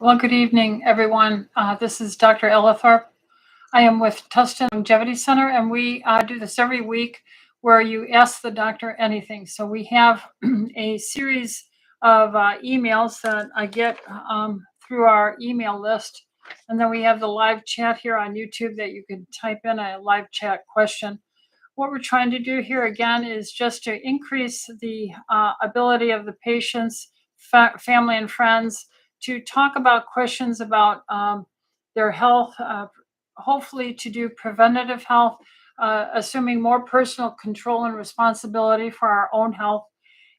Well, good evening, everyone. This is Dr. Ellithorpe. I am with Tustin Longevity Center, and we do this every week where you ask the doctor anything. So we have a series of emails that I get through our email list. And then we have the live chat here on YouTube that you can type in a live chat question. What we're trying to do here again is just to increase the ability of the patients, family, and friends to talk about questions about their health, hopefully to do preventative health, assuming more personal control and responsibility for our own health,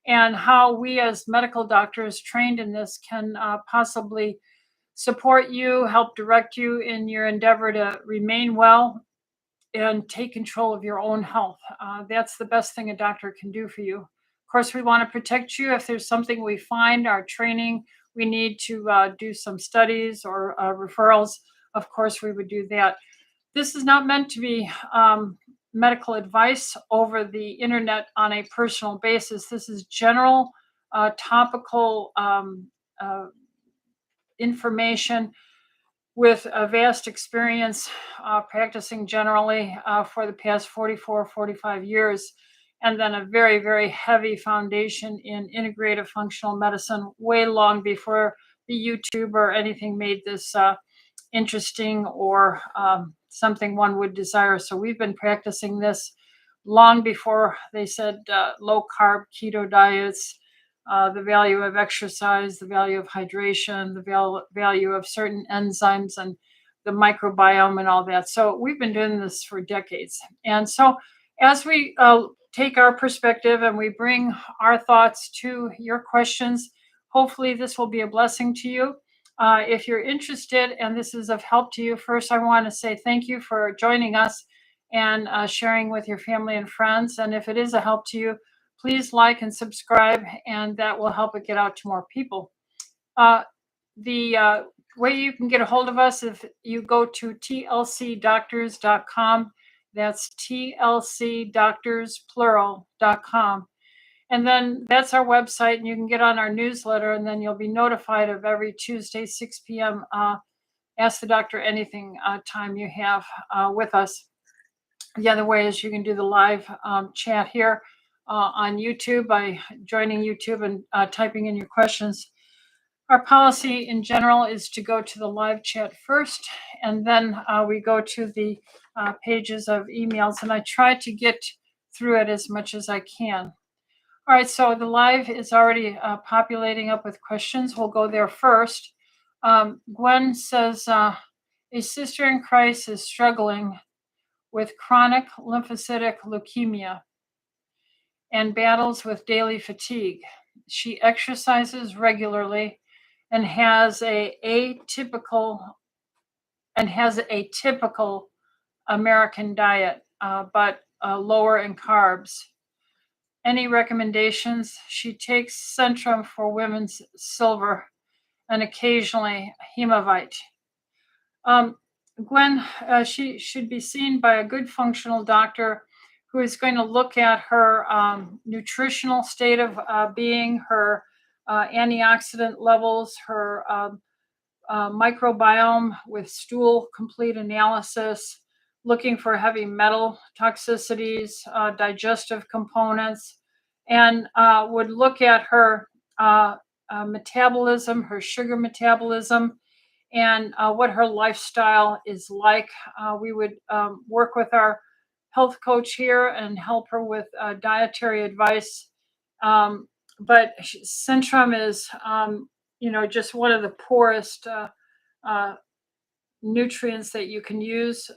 and how we as medical doctors trained in this can possibly support you, help direct you in your endeavor to remain well and take control of your own health. That's the best thing a doctor can do for you. Of course, we want to protect you if there's something we find, our training, we need to do some studies or referrals. Of course, we would do that. This is not meant to be medical advice over the internet on a personal basis. This is general, topical information with a vast experience practicing generally for the past 44, 45 years, and then a very, very heavy foundation in integrative functional medicine way long before the YouTube or anything made this interesting or something one would desire. So we've been practicing this long before they said low carb keto diets, the value of exercise, the value of hydration, the value of certain enzymes and the microbiome and all that. So we've been doing this for decades. And so as we take our perspective and we bring our thoughts to your questions, hopefully this will be a blessing to you. If you're interested and this is of help to you, first I want to say thank you for joining us and sharing with your family and friends. And if it is a help to you, please like and subscribe, and that will help it get out to more people. The way you can get a hold of us, if you go to tlcdoctors.com, that's tlcdoctorsplural.com. And then that's our website, and you can get on our newsletter, and then you'll be notified of every Tuesday, 6 p.m. Ask the Doctor Anything time you have with us. The other way is you can do the live chat here on YouTube by joining YouTube and typing in your questions. Our policy in general is to go to the live chat first, and then we go to the pages of emails, and I try to get through it as much as I can. All right, so the live is already populating up with questions. We'll go there first. Gwen says, a sister in Christ is struggling with chronic lymphocytic leukemia and battles with daily fatigue. She exercises regularly and has a typical American diet, but lower in carbs. Any recommendations? She takes Centrum for women's silver and occasionally Hemavite. Gwen, she should be seen by a good functional doctor who is going to look at her nutritional state of being, her antioxidant levels, her microbiome with stool complete analysis, looking for heavy metal toxicities, digestive components, and would look at her metabolism, her sugar metabolism, and what her lifestyle is like. We would work with our health coach here and help her with dietary advice. But Centrum is, just one of the poorest nutrients that you can use.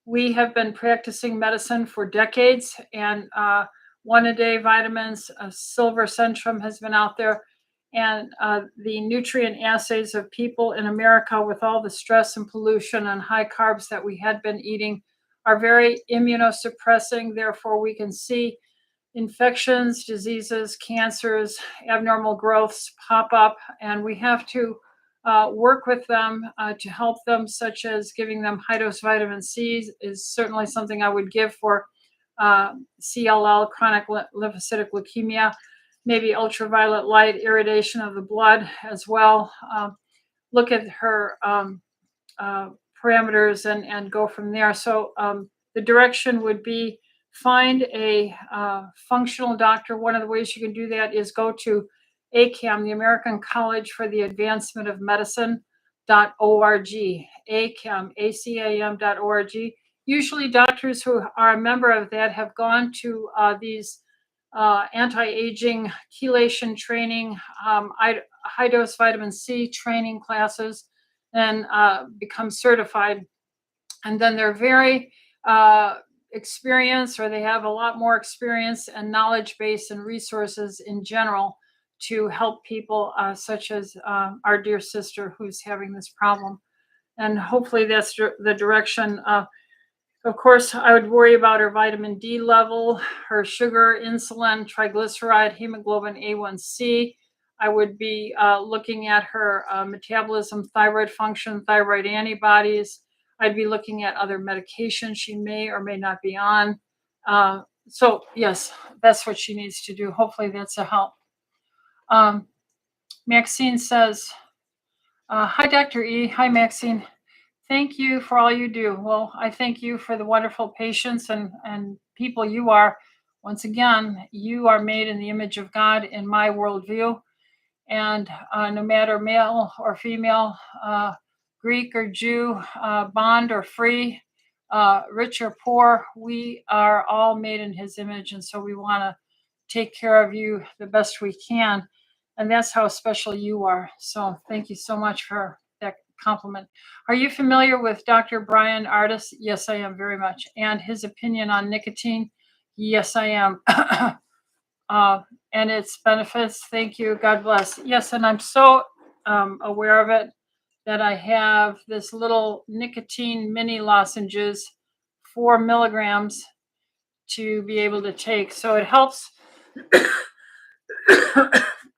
We have been practicing medicine for decades, and one-a-day vitamins, silver Centrum has been out there. And the nutrient assays of people in America with all the stress and pollution and high carbs that we had been eating are very immunosuppressing. Therefore, we can see infections, diseases, cancers, abnormal growths pop up, and we have to work with them to help them, such as giving them high-dose vitamin C is certainly something I would give for CLL, chronic lymphocytic leukemia. Maybe ultraviolet light irradiation of the blood as well. look at her parameters and go from there. So the direction would be find a functional doctor. One of the ways you can do that is go to ACAM, the American College for the Advancement of Medicine.org, ACAM, ACAM.org. Usually doctors who are a member of that have gone to these anti-aging chelation training, high dose vitamin C training classes, and become certified. And then they're very experienced, or they have a lot more experience and knowledge base and resources in general to help people such as our dear sister who's having this problem. And hopefully that's the direction. Of course, I would worry about her vitamin D level, her sugar, insulin, triglyceride, hemoglobin A1C. I would be looking at her metabolism, thyroid function, thyroid antibodies. I'd be looking at other medications she may or may not be on. So yes, that's what she needs to do. Hopefully that's a help. Maxine says, hi, Dr. E. Hi, Maxine. Thank you for all you do. Well, I thank you for the wonderful patients and people you are. Once again, you are made in the image of God in my worldview. And no matter male or female, Greek or Jew, bond or free, rich or poor, we are all made in his image. And so we want to take care of you the best we can. And that's how special you are. So thank you so much for that compliment. Are you familiar with Dr. Brian Ardis? Yes, I am very much. And his opinion on nicotine? Yes, I am. And its benefits. Thank you. God bless. Yes, and I'm so aware of it that I have this little nicotine mini lozenges, 4 milligrams to be able to take. So it helps.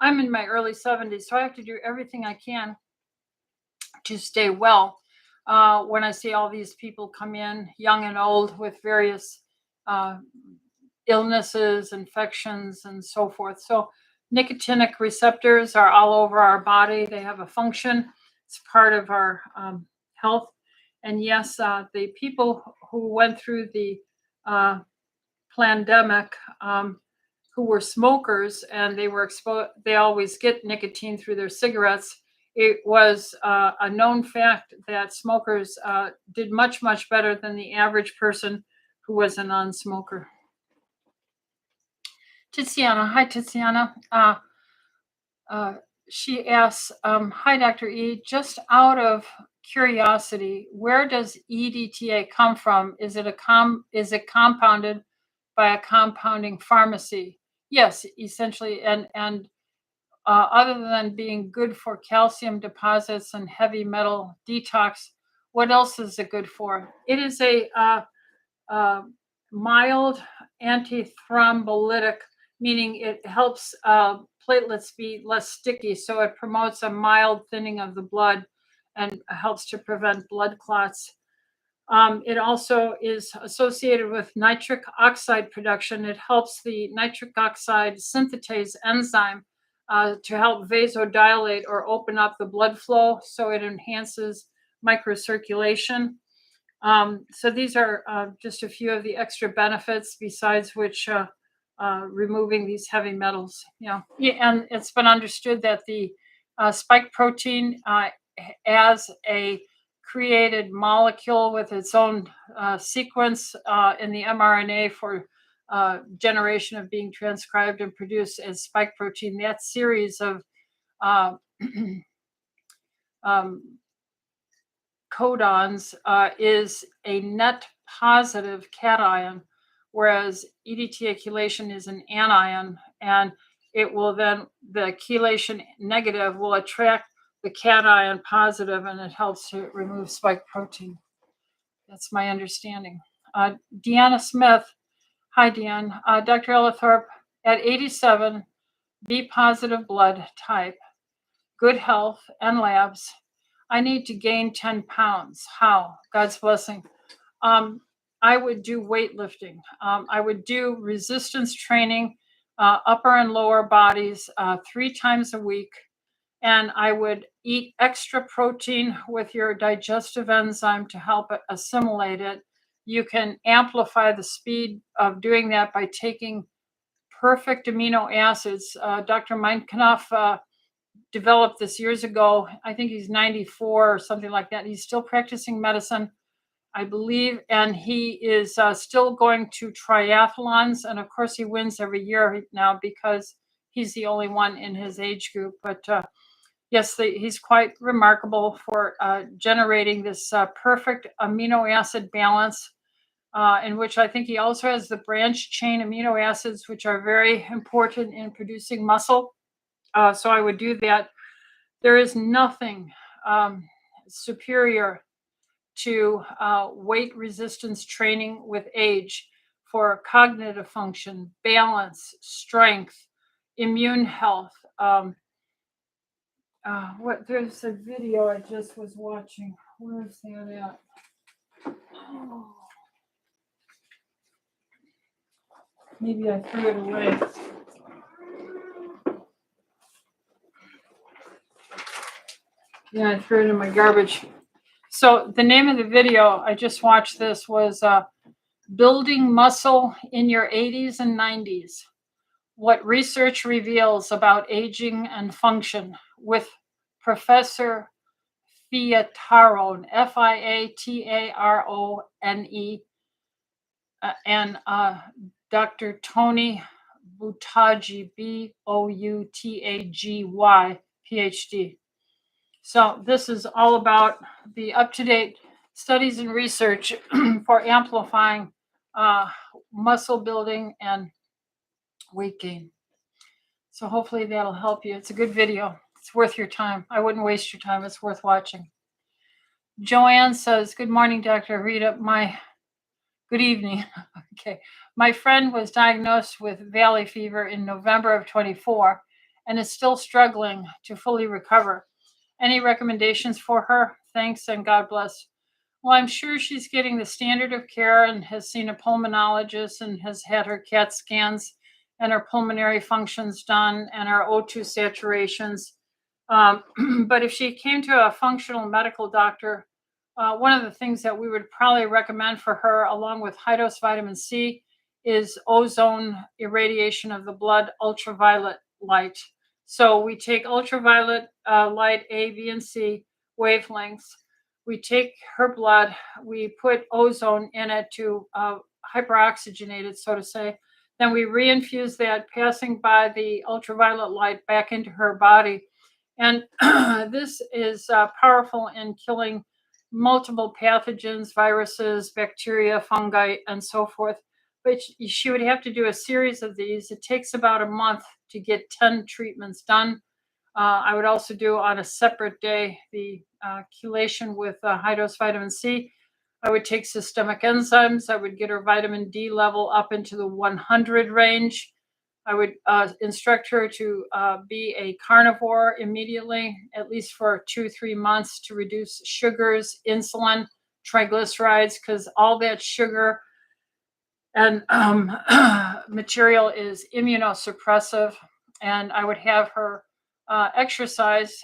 I'm in my early 70s, so I have to do everything I can to stay well. When I see all these people come in, young and old, with various illnesses, infections, and so forth. So nicotinic receptors are all over our body. They have a function. It's part of our health. And yes, the people who went through the pandemic, who were smokers and they were exposed, they always get nicotine through their cigarettes. It was a known fact that smokers did much, much better than the average person who was a non-smoker. Tiziana, hi Tiziana. She asks, hi Dr. E, just out of curiosity, where does EDTA come from? Is it compounded by a compounding pharmacy? Yes, essentially, and other than being good for calcium deposits and heavy metal detox, what else is it good for? It is a mild antithrombolytic, meaning it helps platelets be less sticky. So it promotes a mild thinning of the blood and helps to prevent blood clots. It also is associated with nitric oxide production. It helps the nitric oxide synthetase enzyme to help vasodilate or open up the blood flow. So it enhances microcirculation. So these are just a few of the extra benefits, besides which removing these heavy metals. Yeah, and it's been understood that the spike protein as a created molecule with its own sequence in the mRNA for generation of being transcribed and produced as spike protein. That series of codons is a net positive cation, whereas EDTA chelation is an anion, and it will then, the chelation negative will attract the cation positive, and it helps to remove spike protein. That's my understanding. Deanna Smith, hi Deanne. Dr. Ellithorpe, at 87, B positive blood type, good health and labs. I need to gain 10 pounds. How? God's blessing. I would do weightlifting. I would do resistance training, upper and lower bodies 3 times a week. And I would eat extra protein with your digestive enzyme to help it assimilate it. You can amplify the speed of doing that by taking perfect amino acids. Dr. Meinkampf developed this years ago. I think he's 94 or something like that. He's still practicing medicine, I believe, and he is still going to triathlons. And of course, he wins every year now because he's the only one in his age group. But yes, he's quite remarkable for generating this perfect amino acid balance, in which I think he also has the branch chain amino acids, which are very important in producing muscle. So I would do that. There is nothing superior to weight resistance training with age for cognitive function, balance, strength, immune health. There's a video I just was watching. Where's that at? Oh, maybe I threw it away. Yeah, I threw it in my garbage. So the name of the video, I just watched this, was Building Muscle in Your 80s and 90s. What Research Reveals About Aging and Function, with Professor Fiatarone, Fiatarone, and Dr. Tony Boutagy, Boutagy, PhD. So this is all about the up-to-date studies and research for amplifying muscle building and weight gain. So hopefully that'll help you. It's a good video. It's worth your time. I wouldn't waste your time. It's worth watching. Joanne says, good morning, Dr. Rita. Good evening. Okay. My friend was diagnosed with valley fever in November of 24 and is still struggling to fully recover. Any recommendations for her? Thanks and God bless. Well, I'm sure she's getting the standard of care and has seen a pulmonologist and has had her CAT scans and her pulmonary functions done and her O2 saturations. But if she came to a functional medical doctor, one of the things that we would probably recommend for her, along with high dose vitamin C, is ozone irradiation of the blood, ultraviolet light. So we take ultraviolet light, A, B, and C wavelengths. We take her blood, we put ozone in it to hyperoxygenate it, so to say. Then we reinfuse that, passing by the ultraviolet light back into her body. And this is powerful in killing multiple pathogens, viruses, bacteria, fungi, and so forth. But she would have to do a series of these. It takes about a month to get 10 treatments done. I would also do on a separate day the chelation with high dose vitamin C. I would take systemic enzymes. I would get her vitamin D level up into the 100 range. I would instruct her to be a carnivore immediately, at least for 2-3 months, to reduce sugars, insulin, triglycerides, because all that sugar and material is immunosuppressive. And I would have her exercise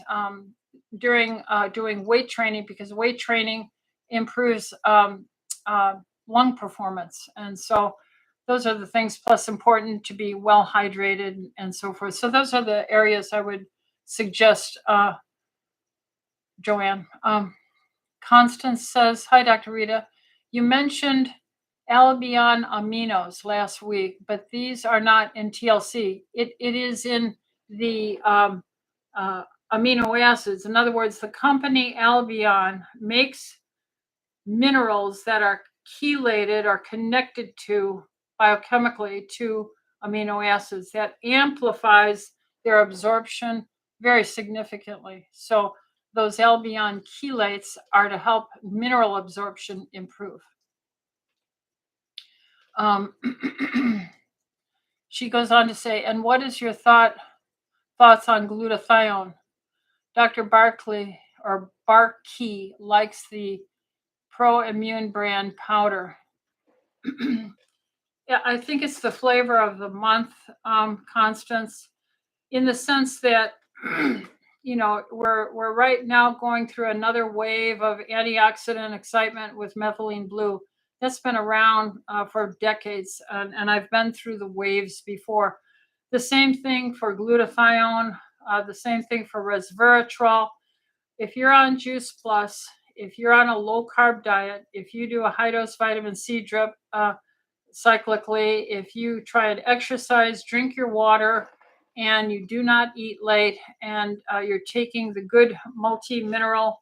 during doing weight training, because weight training improves lung performance. And so those are the things, plus important to be well hydrated and so forth. So those are the areas I would suggest, Joanne. Constance says, hi, Dr. Rita. You mentioned Albion aminos last week, but these are not in TLC. It is in the amino acids. In other words, the company Albion makes minerals that are chelated or connected to biochemically to amino acids that amplifies their absorption very significantly. So those Albion chelates are to help mineral absorption improve. She goes on to say, and what is your thoughts on glutathione? Dr. Barkey likes the Pro-Immune brand powder. Yeah, I think it's the flavor of the month, Constance, in the sense that we're right now going through another wave of antioxidant excitement with methylene blue. That's been around for decades, and I've been through the waves before. The same thing for glutathione, the same thing for resveratrol. If you're on Juice Plus, if you're on a low carb diet, if you do a high dose vitamin C drip cyclically, if you try and exercise, drink your water, and you do not eat late, and you're taking the good multi mineral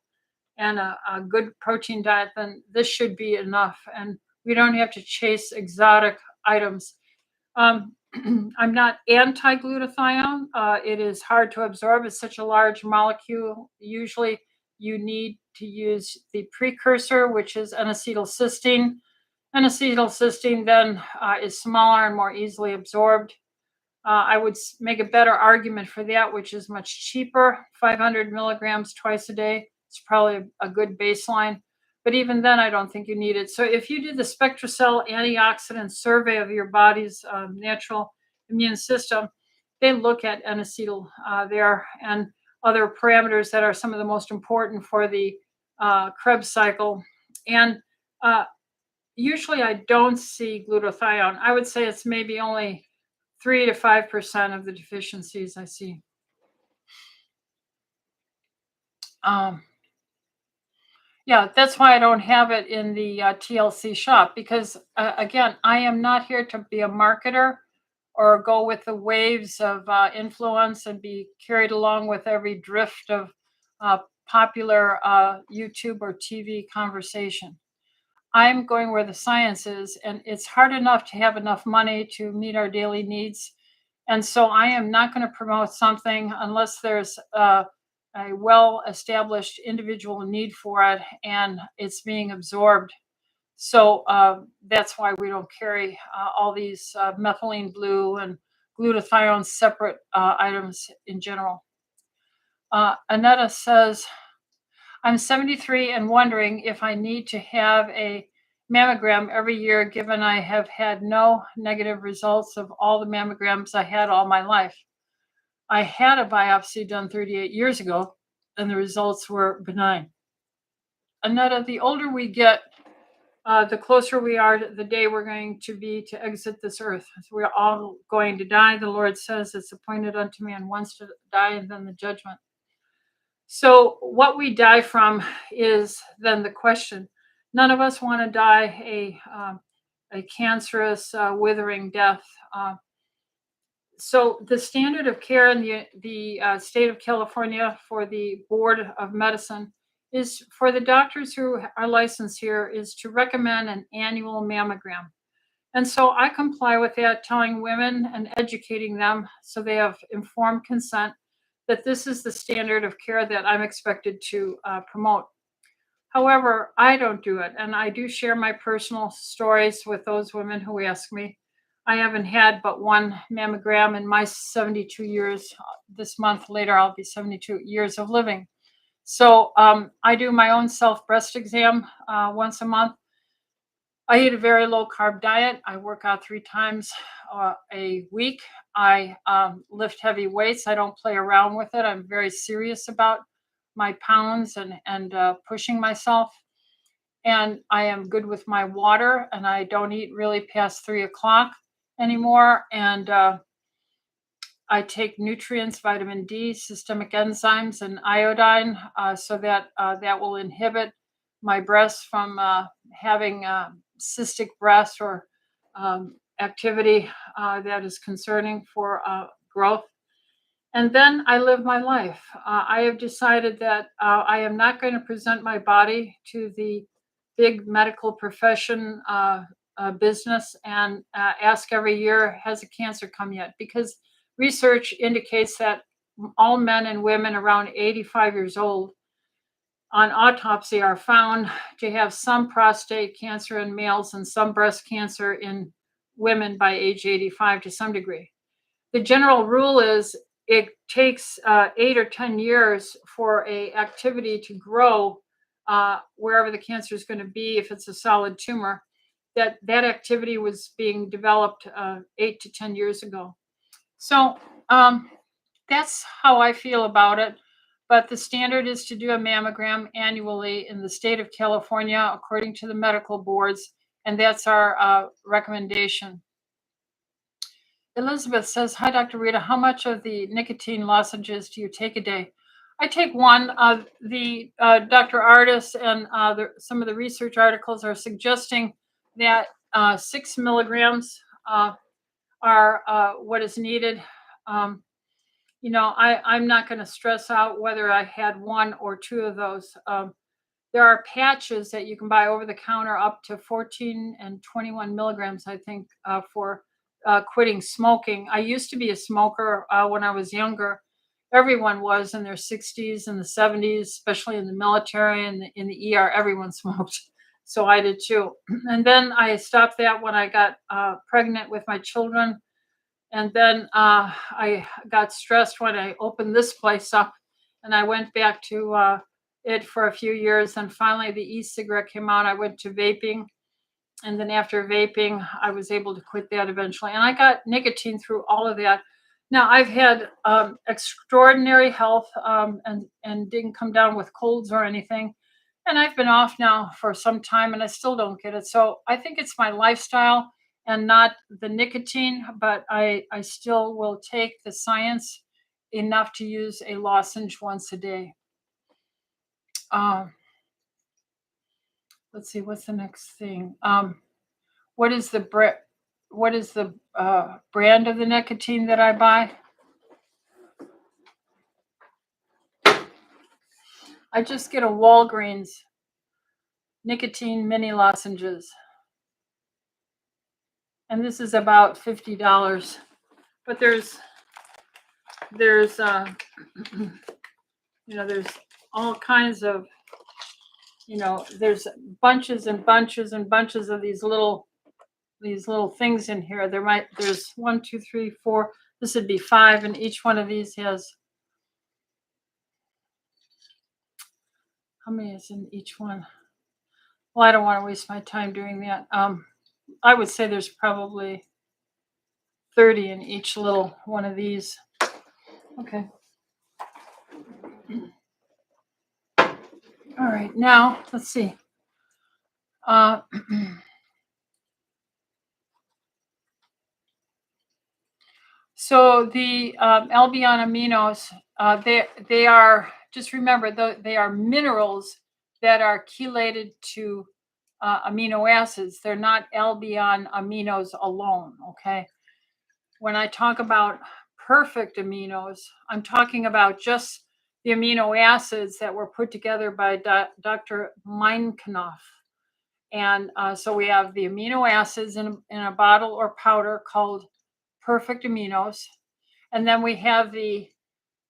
and a good protein diet, then this should be enough. And we don't have to chase exotic items. I'm not anti-glutathione. It is hard to absorb. It's such a large molecule. Usually you need to use the precursor, which is N-acetylcysteine. N-acetylcysteine then is smaller and more easily absorbed. I would make a better argument for that, which is much cheaper, 500 milligrams twice a day. It's probably a good baseline. But even then, I don't think you need it. So if you do the SpectraCell antioxidant survey of your body's natural immune system, they look at N-acetyl there and other parameters that are some of the most important for the Krebs cycle. And usually I don't see glutathione. I would say it's maybe only 3 to 5% of the deficiencies I see. Yeah, that's why I don't have it in the TLC shop, because again, I am not here to be a marketer or go with the waves of influence and be carried along with every drift of popular YouTube or TV conversation. I'm going where the science is, and it's hard enough to have enough money to meet our daily needs. And so I am not going to promote something unless there's a well-established individual need for it and it's being absorbed. So that's why we don't carry all these methylene blue and glutathione separate items in general. Annetta says, I'm 73 and wondering if I need to have a mammogram every year, given I have had no negative results of all the mammograms I had all my life. I had a biopsy done 38 years ago, and the results were benign. Annetta, the older we get, the closer we are to the day we're going to be to exit this earth. We're all going to die. The Lord says it's appointed unto man once to die and then the judgment. So what we die from is then the question. None of us want to die a cancerous, withering death. So the standard of care in the state of California for the Board of Medicine is for the doctors who are licensed here is to recommend an annual mammogram. And so I comply with that, telling women and educating them so they have informed consent that this is the standard of care that I'm expected to promote. However, I don't do it. And I do share my personal stories with those women who ask me. I haven't had but one mammogram in my 72 years. This month later, I'll be 72 years of living. So I do my own self breast exam once a month. I eat a very low carb diet. I work out 3 times a week. I lift heavy weights. I don't play around with it. I'm very serious about my pounds and pushing myself. And I am good with my water, and I don't eat really past 3 o'clock anymore. And I take nutrients, vitamin D, systemic enzymes, and iodine so that that will inhibit my breasts from having cystic breast or activity that is concerning for growth. And then I live my life. I have decided that I am not going to present my body to the big medical profession business and ask every year, has a cancer come yet? Because research indicates that all men and women around 85 years old on autopsy are found to have some prostate cancer in males and some breast cancer in women by age 85 to some degree. The general rule is it takes 8 or 10 years for a activity to grow wherever the cancer is going to be. If it's a solid tumor, that activity was being developed 8 to 10 years ago. So that's how I feel about it. but the standard is to do a mammogram annually in the state of California, according to the medical boards, and that's our recommendation. Elizabeth says, "Hi, Dr. Rita. How much of the nicotine lozenges do you take a day?" I take one. The Dr. Artis and some of the research articles are suggesting that 6 milligrams are what is needed. I'm not going to stress out whether I had 1 or 2 of those. There are patches that you can buy over the counter up to 14 and 21 milligrams, I think, for quitting smoking. I used to be a smoker when I was younger. Everyone was in their 60s and the 70s, especially in the military and in the ER, everyone smoked. So I did too. And then I stopped that when I got pregnant with my children. And then I got stressed when I opened this place up, and I went back to it for a few years. And finally, the e-cigarette came out. I went to vaping. And then after vaping, I was able to quit that eventually. And I got nicotine through all of that. Now, I've had extraordinary health and didn't come down with colds or anything. And I've been off now for some time and I still don't get it. So I think it's my lifestyle and not the nicotine, but I still will take the science enough to use a lozenge once a day. Let's see, what's the next thing? What is the brand of the nicotine that I buy? I just get a Walgreens nicotine mini lozenges. And this is about $50. But there's there's all kinds of, there's bunches and bunches and bunches of these little things in here. There's 1, 2, 3, 4. This would be 5, and each one of these has, how many is in each one? Well, I don't want to waste my time doing that. I would say there's probably 30 in each little one of these. Okay. All right, now let's see. So the Albion aminos, they are, just remember, they are minerals that are chelated to amino acids. They're not Albion aminos alone, okay? When I talk about perfect aminos, I'm talking about just the amino acids that were put together by Dr. Meinknoff. And so we have the amino acids in a bottle or powder called perfect aminos. And then we have the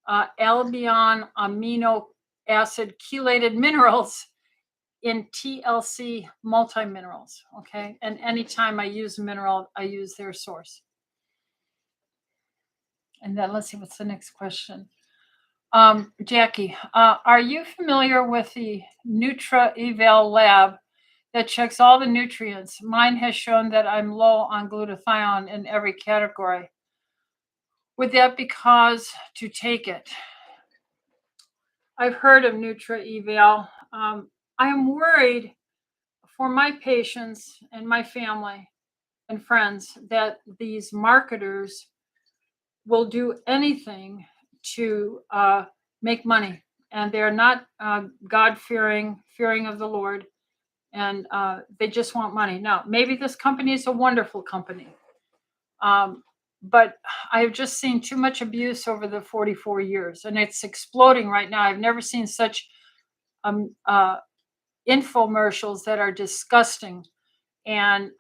Albion amino acid chelated minerals in TLC multiminerals, okay? And anytime I use a mineral, I use their source. And then let's see, what's the next question? Jackie, are you familiar with the Nutra-Eval lab that checks all the nutrients? Mine has shown that I'm low on glutathione in every category. Would that be cause to take it? I've heard of Nutra-Eval. I am worried for my patients and my family and friends that these marketers will do anything to make money, and they're not God-fearing, fearing of the Lord, and they just want money. Now, maybe this company is a wonderful company, but I've just seen too much abuse over the 44 years, and it's exploding right now. I've never seen such infomercials that are disgusting and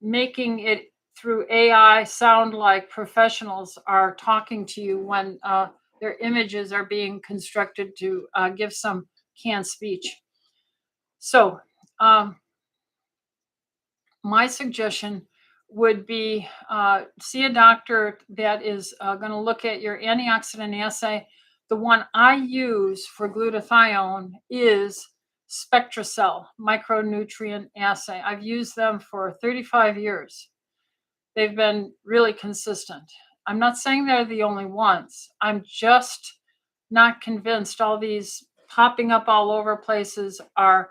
making it through AI sound like professionals are talking to you when their images are being constructed to give some canned speech. So my suggestion would be see a doctor that is going to look at your antioxidant assay. The one I use for glutathione is SpectraCell micronutrient assay. I've used them for 35 years. They've been really consistent. I'm not saying they're the only ones. I'm just not convinced all these popping up all over places are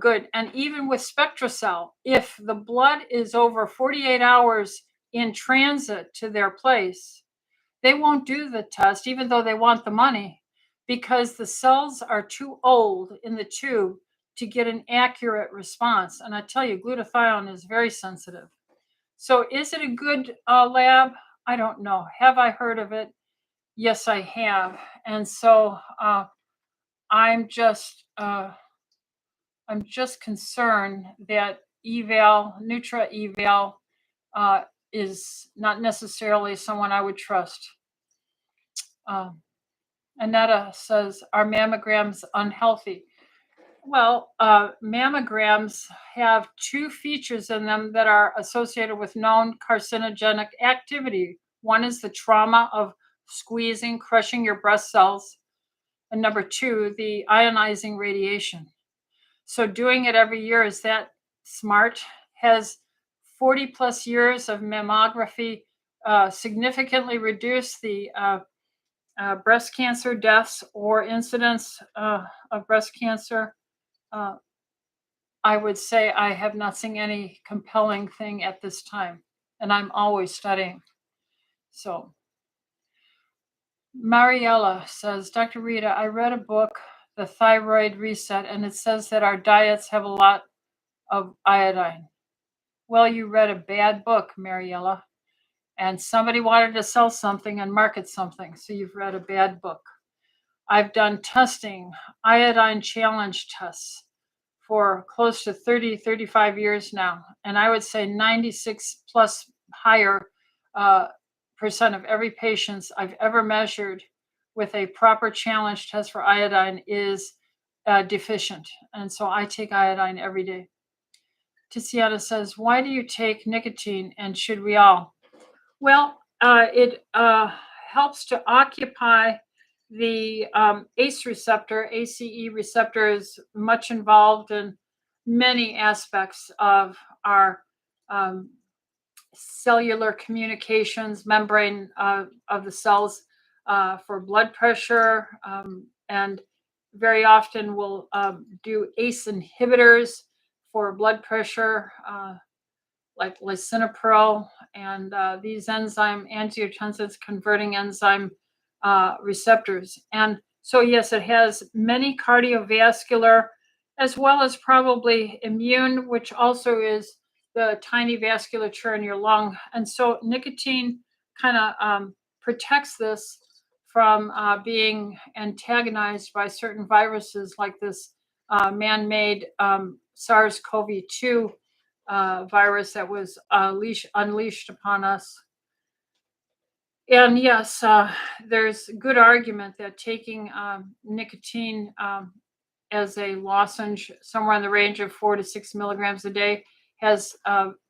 good. And even with SpectraCell, if the blood is over 48 hours in transit to their place, they won't do the test, even though they want the money, because the cells are too old in the tube to get an accurate response. And I tell you, glutathione is very sensitive. So is it a good lab? I don't know. Have I heard of it? Yes, I have. And so I'm just concerned that Nutra eval is not necessarily someone I would trust. Annetta says, are mammograms unhealthy? Well, mammograms have two features in them that are associated with known carcinogenic activity. One is the trauma of squeezing, crushing your breast cells. And number two, the ionizing radiation. So doing it every year, is that smart? Has 40 plus years of mammography significantly reduced the breast cancer deaths or incidence of breast cancer? I would say I have not seen any compelling thing at this time, and I'm always studying. So Mariella says, Dr. Rita, I read a book, The Thyroid Reset, and it says that our diets have a lot of iodine. Well, you read a bad book, Mariella, and somebody wanted to sell something and market something, so you've read a bad book. I've done testing, iodine challenge tests, for close to 30, 35 years now. And I would say 96 plus higher percent of every patient I've ever measured with a proper challenge test for iodine is deficient. And so I take iodine every day. Tiziana says, why do you take nicotine and should we all? Well, it helps to occupy the ACE receptor. ACE receptor is much involved in many aspects of our cellular communications, membrane of the cells, for blood pressure, and very often we'll do ACE inhibitors for blood pressure, like lisinopril, and these enzyme angiotensin converting enzyme receptors. And so, yes, it has many cardiovascular as well as probably immune, which also is the tiny vasculature in your lung. And so nicotine kind of protects this from being antagonized by certain viruses like this man-made SARS-CoV-2 virus that was unleashed upon us. And yes, there's good argument that taking nicotine as a lozenge, somewhere in the range of 4 to 6 milligrams a day, has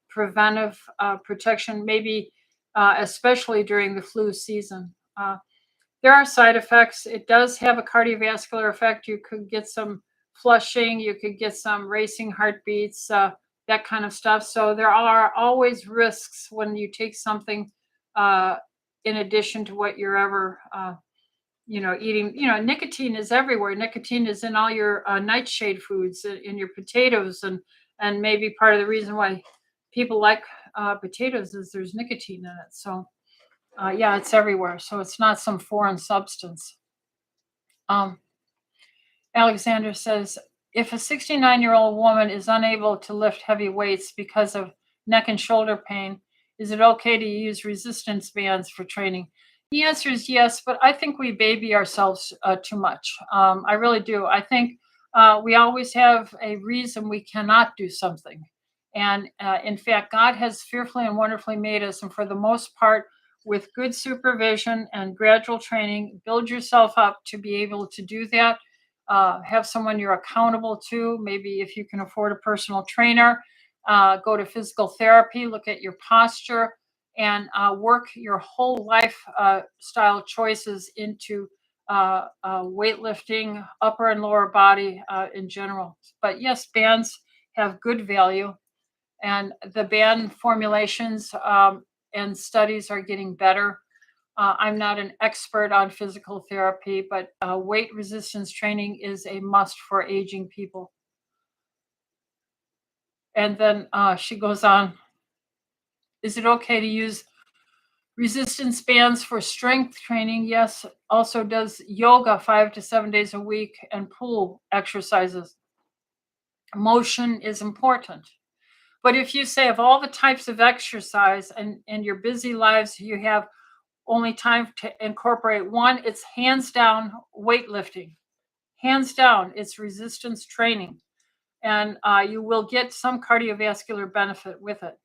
preventive protection, maybe especially during the flu season. There are side effects. It does have a cardiovascular effect. You could get some flushing, you could get some racing heartbeats, that kind of stuff. So there are always risks when you take something in addition to what you're ever eating. Nicotine is everywhere. Nicotine is in all your nightshade foods, in your potatoes, and maybe part of the reason why people like potatoes is there's nicotine in it. So yeah, it's everywhere. So it's not some foreign substance. Alexander says, if a 69-year-old woman is unable to lift heavy weights because of neck and shoulder pain, is it okay to use resistance bands for training? The answer is yes, but I think we baby ourselves too much. I really do. I think we always have a reason we cannot do something. And in fact, God has fearfully and wonderfully made us. And for the most part, with good supervision and gradual training, build yourself up to be able to do that. Have someone you're accountable to. Maybe if you can afford a personal trainer, go to physical therapy, look at your posture, and work your whole lifestyle choices into weightlifting, upper and lower body in general. But yes, bands have good value, and the band formulations and studies are getting better. I'm not an expert on physical therapy, but weight resistance training is a must for aging people. And then she goes on, is it okay to use resistance bands for strength training? Yes. Also does yoga 5 to 7 days a week and pool exercises. Motion is important. But if you say of all the types of exercise and in your busy lives, you have only time to incorporate one, it's hands down weightlifting. Hands down, it's resistance training. And you will get some cardiovascular benefit with it.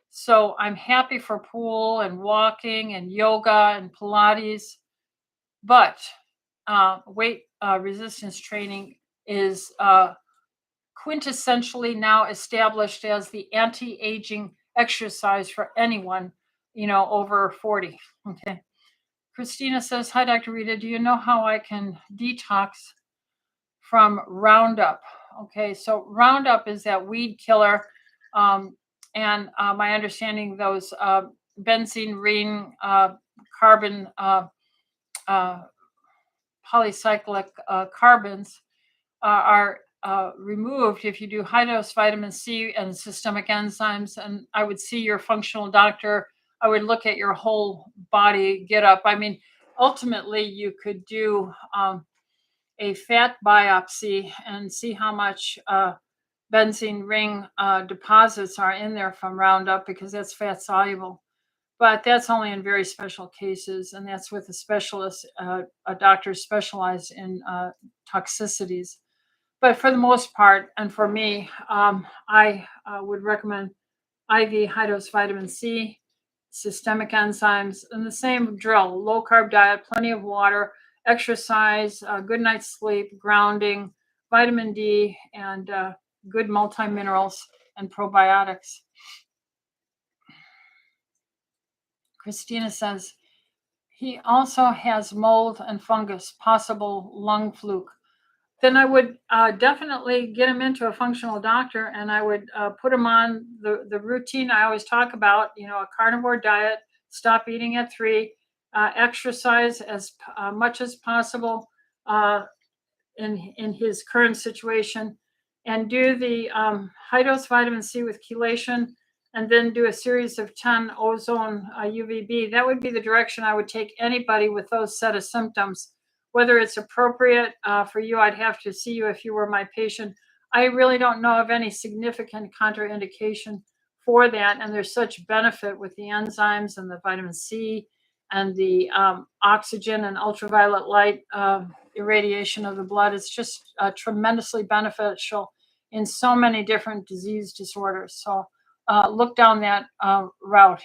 So I'm happy for pool and walking and yoga and Pilates, but weight resistance training is quintessentially now established as the anti-aging exercise for anyone, over 40. Okay. Christina says, hi, Dr. Rita. Do you know how I can detox from Roundup? Okay, so Roundup is that weed killer. And my understanding, those benzene ring carbon polycyclic carbons are removed if you do high dose vitamin C and systemic enzymes. And I would see your functional doctor. I would look at your whole body get up. I mean, ultimately, you could do a fat biopsy and see how much benzene ring deposits are in there from Roundup, because that's fat soluble. But that's only in very special cases, and that's with a specialist, a doctor specialized in toxicities. But for the most part, and for me, I would recommend IV high dose vitamin C, systemic enzymes, and the same drill: low carb diet, plenty of water, exercise, good night's sleep, grounding, vitamin D, and good multi minerals and probiotics. Christina says, he also has mold and fungus, possible lung fluke. Then I would definitely get him into a functional doctor, and I would put him on the routine I always talk about, a carnivore diet, stop eating at 3, exercise as much as possible in his current situation, and do the high dose vitamin C with chelation, and then do a series of 10 ozone UVB. That would be the direction I would take anybody with those set of symptoms. Whether it's appropriate for you, I'd have to see you if you were my patient. I really don't know of any significant contraindication for that. And there's such benefit with the enzymes and the vitamin C and the oxygen and ultraviolet light irradiation of the blood. It's just tremendously beneficial in so many different disease disorders. So look down that route.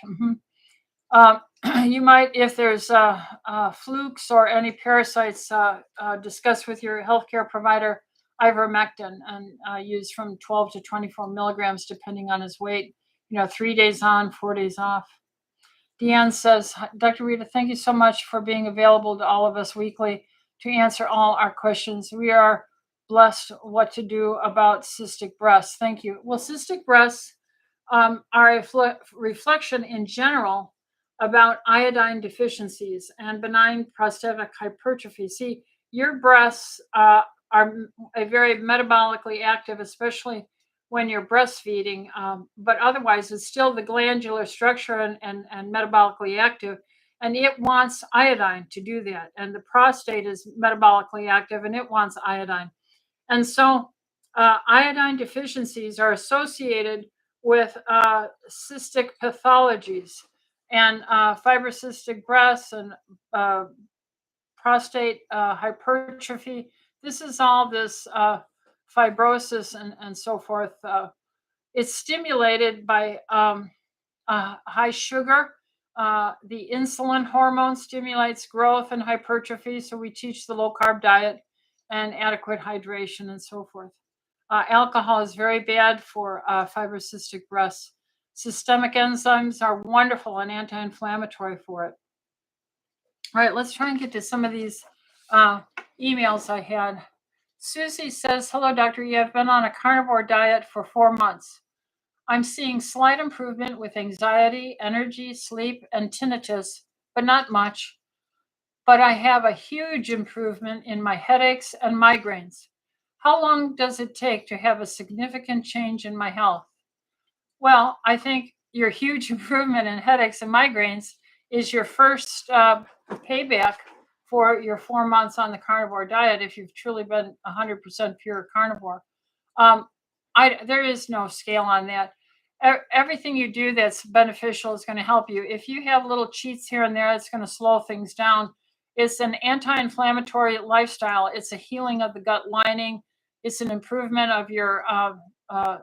You might, if there's flukes or any parasites, discuss with your healthcare provider ivermectin, and use from 12 to 24 milligrams depending on his weight. 3 days on, 4 days off. Deanne says, Dr. Rita, thank you so much for being available to all of us weekly to answer all our questions. We are blessed what to do about cystic breasts. Thank you. Well, cystic breasts are a reflection in general about iodine deficiencies and benign prostatic hypertrophy. See, your breasts are a very metabolically active, especially when you're breastfeeding, but otherwise it's still the glandular structure and metabolically active, and it wants iodine to do that. And the prostate is metabolically active and it wants iodine. And so iodine deficiencies are associated with cystic pathologies and fibrocystic breasts and prostate hypertrophy. This is all this fibrosis and so forth. It's stimulated by high sugar. The insulin hormone stimulates growth and hypertrophy. So we teach the low carb diet and adequate hydration and so forth. Alcohol is very bad for fibrocystic breasts. Systemic enzymes are wonderful and anti-inflammatory for it. All right, let's try and get to some of these emails I had. Susie says, hello, Dr. E. I've been on a carnivore diet for 4 months. I'm seeing slight improvement with anxiety, energy, sleep, and tinnitus but not much. But I have a huge improvement in my headaches and migraines. How long does it take to have a significant change in my health? Well, I think your huge improvement in headaches and migraines is your first payback for your 4 months on the carnivore diet if you've truly been 100% pure carnivore. Um, there is no scale on that. Everything you do that's beneficial is going to help you. If you have little cheats here and there, it's going to slow things down. It's an anti-inflammatory lifestyle. It's a healing of the gut lining. It's an improvement of your uh,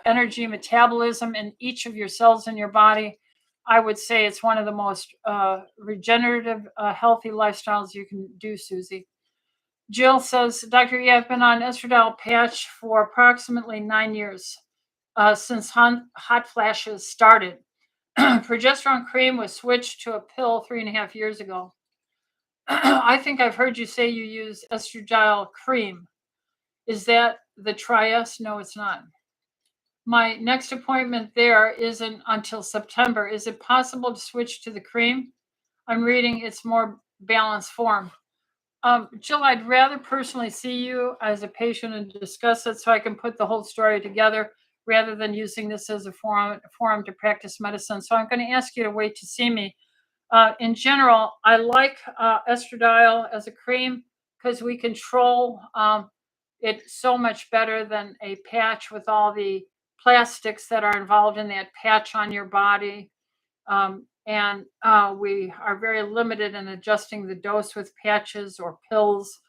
energy metabolism in each of your cells in your body. I would say it's one of the most regenerative, healthy lifestyles you can do, Susie. Jill says, Dr. E, I've been on estradiol patch for approximately 9 years since hot flashes started. Progesterone cream was switched to a pill 3.5 years ago. I think I've heard you say you use estradiol cream. Is that the Trias? No, it's not. My next appointment there isn't until September. Is it possible to switch to the cream? I'm reading its more balanced form. Jill, I'd rather personally see you as a patient and discuss it so I can put the whole story together rather than using this as a forum to practice medicine. So I'm going to ask you to wait to see me. In general, I like estradiol as a cream because we control it so much better than a patch with all the plastics that are involved in that patch on your body. And we are very limited in adjusting the dose with patches or pills.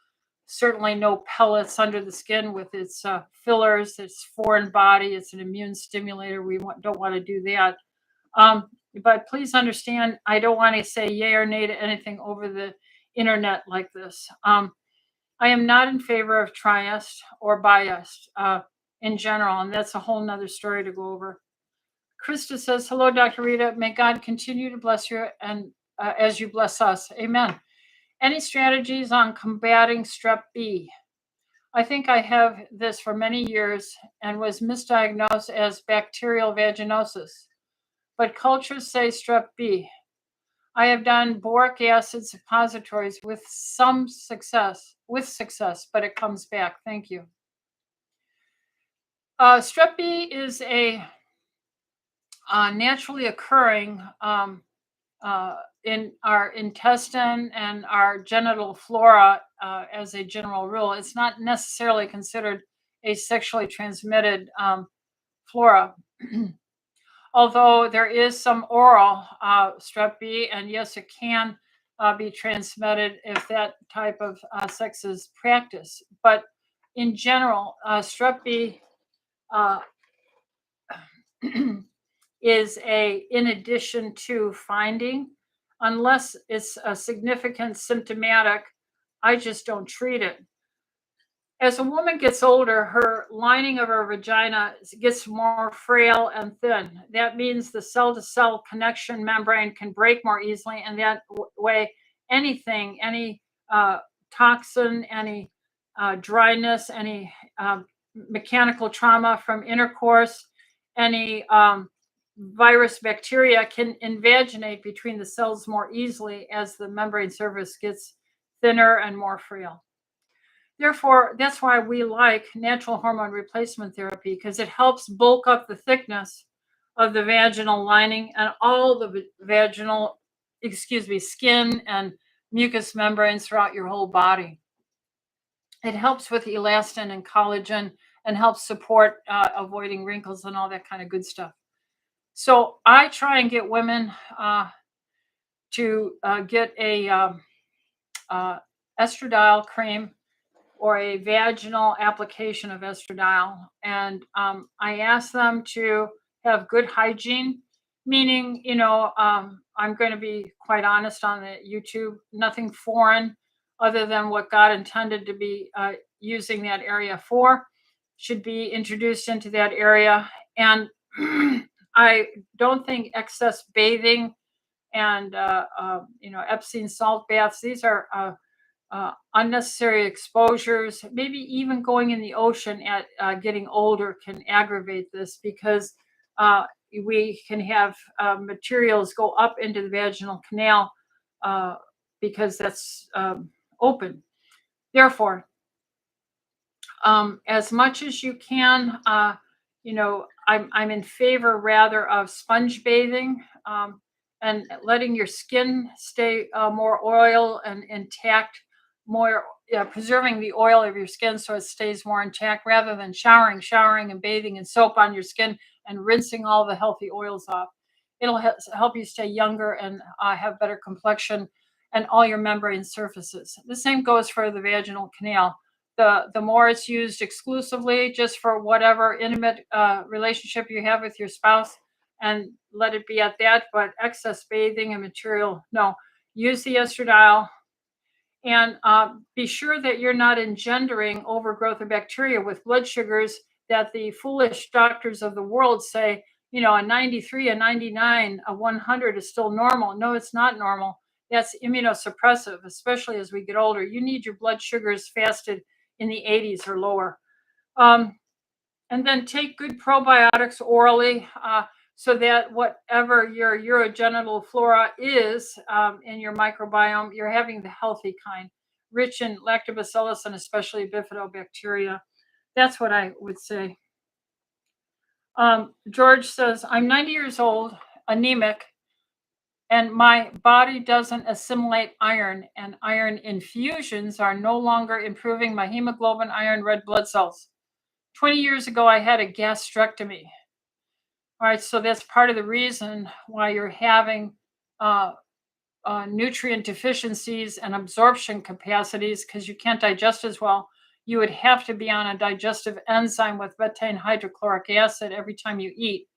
Certainly no pellets under the skin with its fillers. It's foreign body. It's an immune stimulator. We don't want to do that. But please understand, I don't want to say yay or nay to anything over the internet like this. I am not in favor of Triest or Biest in general, and that's a whole nother story to go over. Krista says, hello, Dr. Rita. May God continue to bless you and as you bless us. Amen. Any strategies on combating strep B? I think I have this for many years and was misdiagnosed as bacterial vaginosis, but cultures say strep B. I have done boric acid suppositories with success, but it comes back. Thank you. Strep B is a naturally occurring in our intestine and our genital flora as a general rule. It's not necessarily considered a sexually transmitted flora. Although there is some oral strep B, and yes, it can be transmitted if that type of sex is practiced. But in general, strep B is in addition to finding, unless it's a significant symptomatic, I just don't treat it. As a woman gets older, her lining of her vagina gets more frail and thin. That means the cell-to-cell connection membrane can break more easily, and that way, anything, any toxin, any dryness, any mechanical trauma from intercourse, any virus, bacteria can invaginate between the cells more easily as the membrane surface gets thinner and more frail. Therefore, that's why we like natural hormone replacement therapy, because it helps bulk up the thickness of the vaginal lining and all the vaginal, skin and mucous membranes throughout your whole body. It helps with elastin and collagen and helps support avoiding wrinkles and all that kind of good stuff. So I try and get women to get a estradiol cream or a vaginal application of estradiol. And I ask them to have good hygiene, meaning, I'm going to be quite honest on the YouTube, nothing foreign other than what God intended to be using that area for should be introduced into that area. And I don't think excess bathing and, Epsom salt baths, these are unnecessary exposures. Maybe even going in the ocean at getting older can aggravate this, because we can have materials go up into the vaginal canal because that's open. Therefore, as much as you can, I'm in favor rather of sponge bathing, and letting your skin stay more oil and intact, more preserving the oil of your skin so it stays more intact, rather than showering and bathing in soap on your skin and rinsing all the healthy oils off. It'll help you stay younger and have better complexion and all your membrane surfaces. The same goes for the vaginal canal. The more it's used exclusively just for whatever intimate relationship you have with your spouse, and let it be at that. But excess bathing and material, no. Use the estradiol, and be sure that you're not engendering overgrowth of bacteria with blood sugars that the foolish doctors of the world say, a 93, a 99, a 100 is still normal. No, it's not normal. That's immunosuppressive, especially as we get older. You need your blood sugars fasted in the 80s or lower. And then take good probiotics orally, so that whatever your urogenital flora is in your microbiome, you're having the healthy kind, rich in lactobacillus and especially bifidobacteria. That's what I would say. George says, I'm 90 years old, anemic, and my body doesn't assimilate iron, and iron infusions are no longer improving my hemoglobin, iron, red blood cells. 20 years ago, I had a gastrectomy. All right, so that's part of the reason why you're having nutrient deficiencies and absorption capacities, because you can't digest as well. You would have to be on a digestive enzyme with betaine hydrochloric acid every time you eat.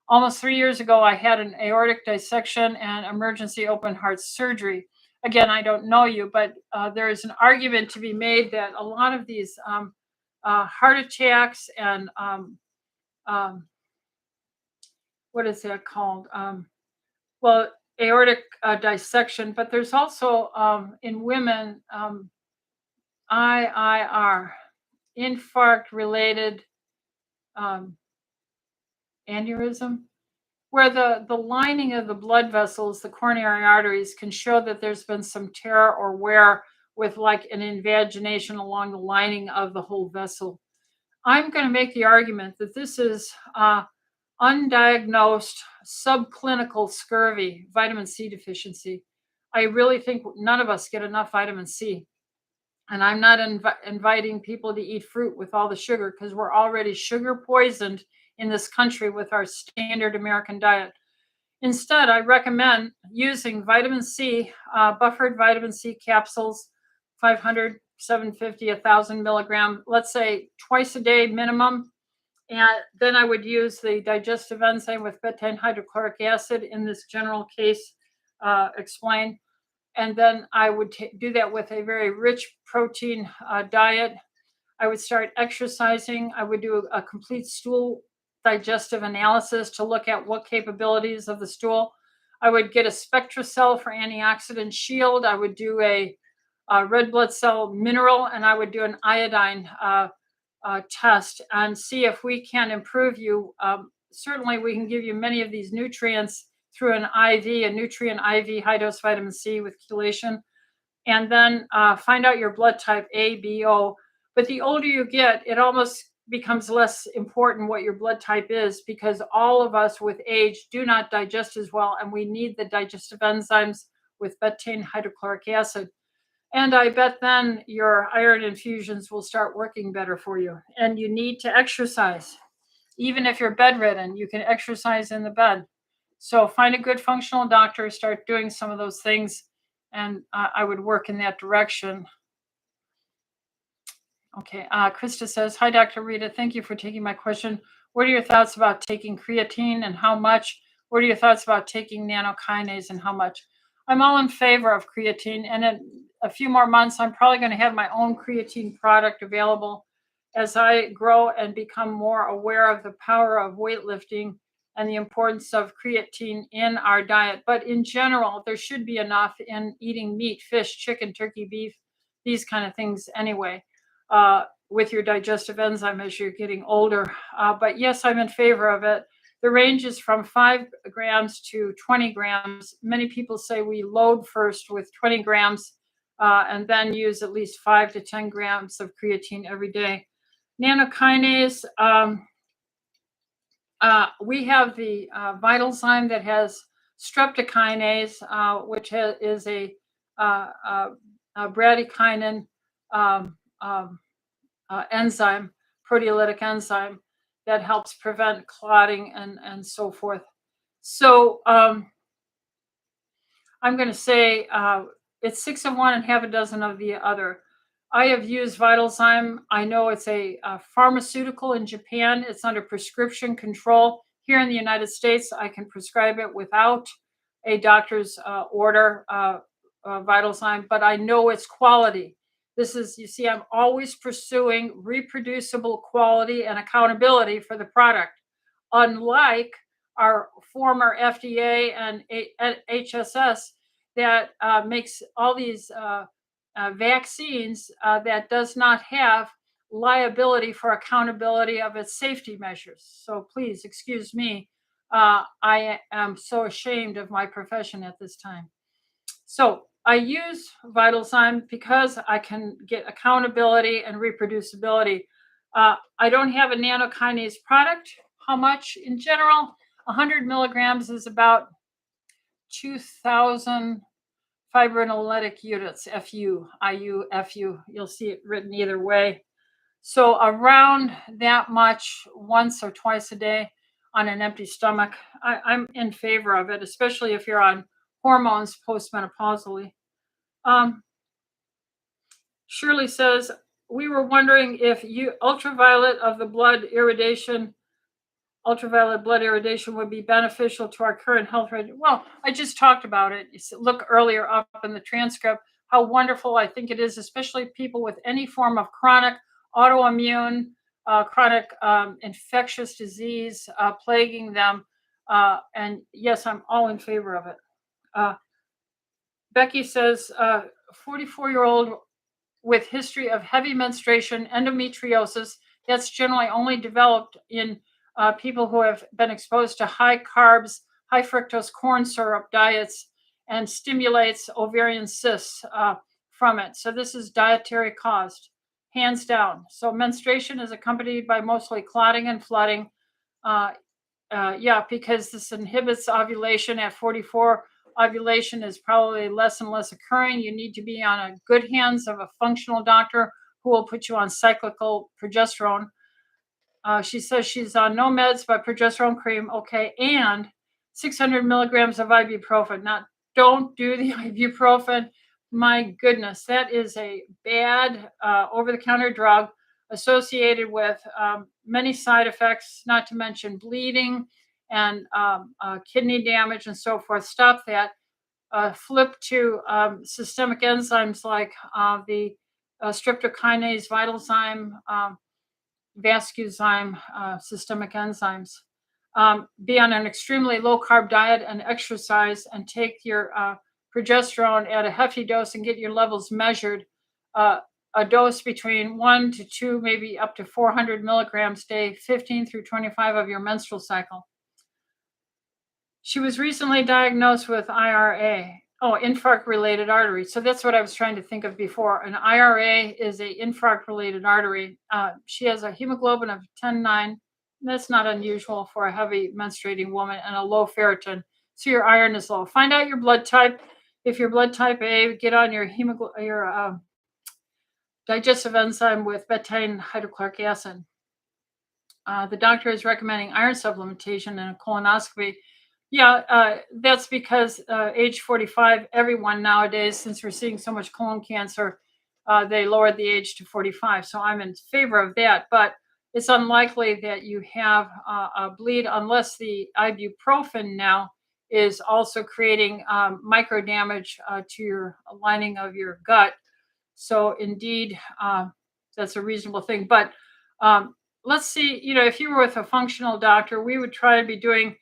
Almost 3 years ago, I had an aortic dissection and emergency open heart surgery. Again, I don't know you, but there is an argument to be made that a lot of these heart attacks and what is that called? Aortic dissection, but there's also in women IIR, infarct-related aneurysm, where the lining of the blood vessels, the coronary arteries, can show that there's been some tear or wear with like an invagination along the lining of the whole vessel. I'm going to make the argument that this is undiagnosed subclinical scurvy, vitamin C deficiency. I really think none of us get enough vitamin C. And I'm not inviting people to eat fruit with all the sugar, because we're already sugar poisoned in this country with our standard American diet. Instead, I recommend using vitamin C, buffered vitamin C capsules, 500, 750, 1,000 milligram, let's say twice a day minimum. And then I would use the digestive enzyme with betaine hydrochloric acid in this general case explained. And then I would do that with a very rich protein diet. I would start exercising. I would do a complete stool digestive analysis to look at what capabilities of the stool. I would get a SpectraCell for antioxidant shield. I would do a red blood cell mineral, and I would do an iodine test and see if we can improve you. Certainly, we can give you many of these nutrients through an IV, a nutrient IV, high dose vitamin C with chelation, and then find out your blood type A, B, O. But the older you get, it almost becomes less important what your blood type is, because all of us with age do not digest as well, and we need the digestive enzymes with betaine hydrochloric acid. And I bet then your iron infusions will start working better for you. And you need to exercise. Even if you're bedridden, you can exercise in the bed. So find a good functional doctor, start doing some of those things, and I would work in that direction. Okay, Krista says, hi, Dr. Rita. Thank you for taking my question. What are your thoughts about taking creatine and how much? What are your thoughts about taking nanokinase and how much? I'm all in favor of creatine, and in a few more months, I'm probably going to have my own creatine product available as I grow and become more aware of the power of weightlifting and the importance of creatine in our diet. But in general, there should be enough in eating meat, fish, chicken, turkey, beef, these kind of things anyway, with your digestive enzyme as you're getting older. But yes, I'm in favor of it. The range is from 5 grams to 20 grams. Many people say we load first with 20 grams and then use at least 5 to 10 grams of creatine every day. Nanokinase, we have the Vitalzyme that has streptokinase, which is a bradykinin um, um, enzyme, proteolytic enzyme that helps prevent clotting and so forth. So I'm going to say it's 6 of one and half a dozen of the other. I have used Vitalzyme. I know it's a pharmaceutical in Japan. It's under prescription control. Here in the United States, I can prescribe it without a doctor's order, Vitalzyme, but I know its quality. This is, you see, I'm always pursuing reproducible quality and accountability for the product. Unlike our former FDA and HSS that makes all these vaccines that does not have liability for accountability of its safety measures. So please excuse me. I am so ashamed of my profession at this time. So I use Vitalzyme because I can get accountability and reproducibility. I don't have a nanokinase product. How much in general? 100 milligrams is about 2,000 fibrinolytic units, FU, IU, FU. You'll see it written either way. So around that much once or twice a day on an empty stomach, I'm in favor of it, especially if you're on hormones postmenopausally. Shirley says, we were wondering if ultraviolet blood irradiation would be beneficial to our current health rate. Well, I just talked about it. Look earlier up in the transcript, how wonderful I think it is, especially people with any form of chronic autoimmune, chronic infectious disease plaguing them. And yes, I'm all in favor of it. Becky says, 44-year-old with history of heavy menstruation, endometriosis, that's generally only developed in people who have been exposed to high carbs, high fructose corn syrup diets, and stimulates ovarian cysts from it. So this is dietary caused, hands down. So menstruation is accompanied by mostly clotting and flooding. Because this inhibits ovulation at 44. Ovulation is probably less and less occurring. You need to be on a good hands of a functional doctor who will put you on cyclical progesterone. She says she's on no meds but progesterone cream. Okay, and 600 milligrams of ibuprofen. Now, don't do the ibuprofen. My goodness, that is a bad over-the-counter drug associated with many side effects, not to mention bleeding and kidney damage and so forth. Stop that. Flip to systemic enzymes like the streptokinase, Vitalzyme, Vascuzyme, systemic enzymes. Be on an extremely low carb diet and exercise and take your progesterone at a hefty dose and get your levels measured. A dose between 1 to 2, maybe up to 400 milligrams day, 15 through 25 of your menstrual cycle. She was recently diagnosed with IRA. Infarct-related artery. So that's what I was trying to think of before. An IRA is a infarct-related artery. She has a hemoglobin of 10.9. That's not unusual for a heavy menstruating woman, and a low ferritin. So your iron is low. Find out your blood type. If you're blood type A, get on your digestive enzyme with betaine hydrochloric acid. The doctor is recommending iron supplementation and a colonoscopy. Yeah, that's because age 45, everyone nowadays, since we're seeing so much colon cancer, they lowered the age to 45. So I'm in favor of that. But it's unlikely that you have a bleed unless the ibuprofen now is also creating micro damage to your lining of your gut. So indeed, that's a reasonable thing. But let's see, if you were with a functional doctor, we would try to be doing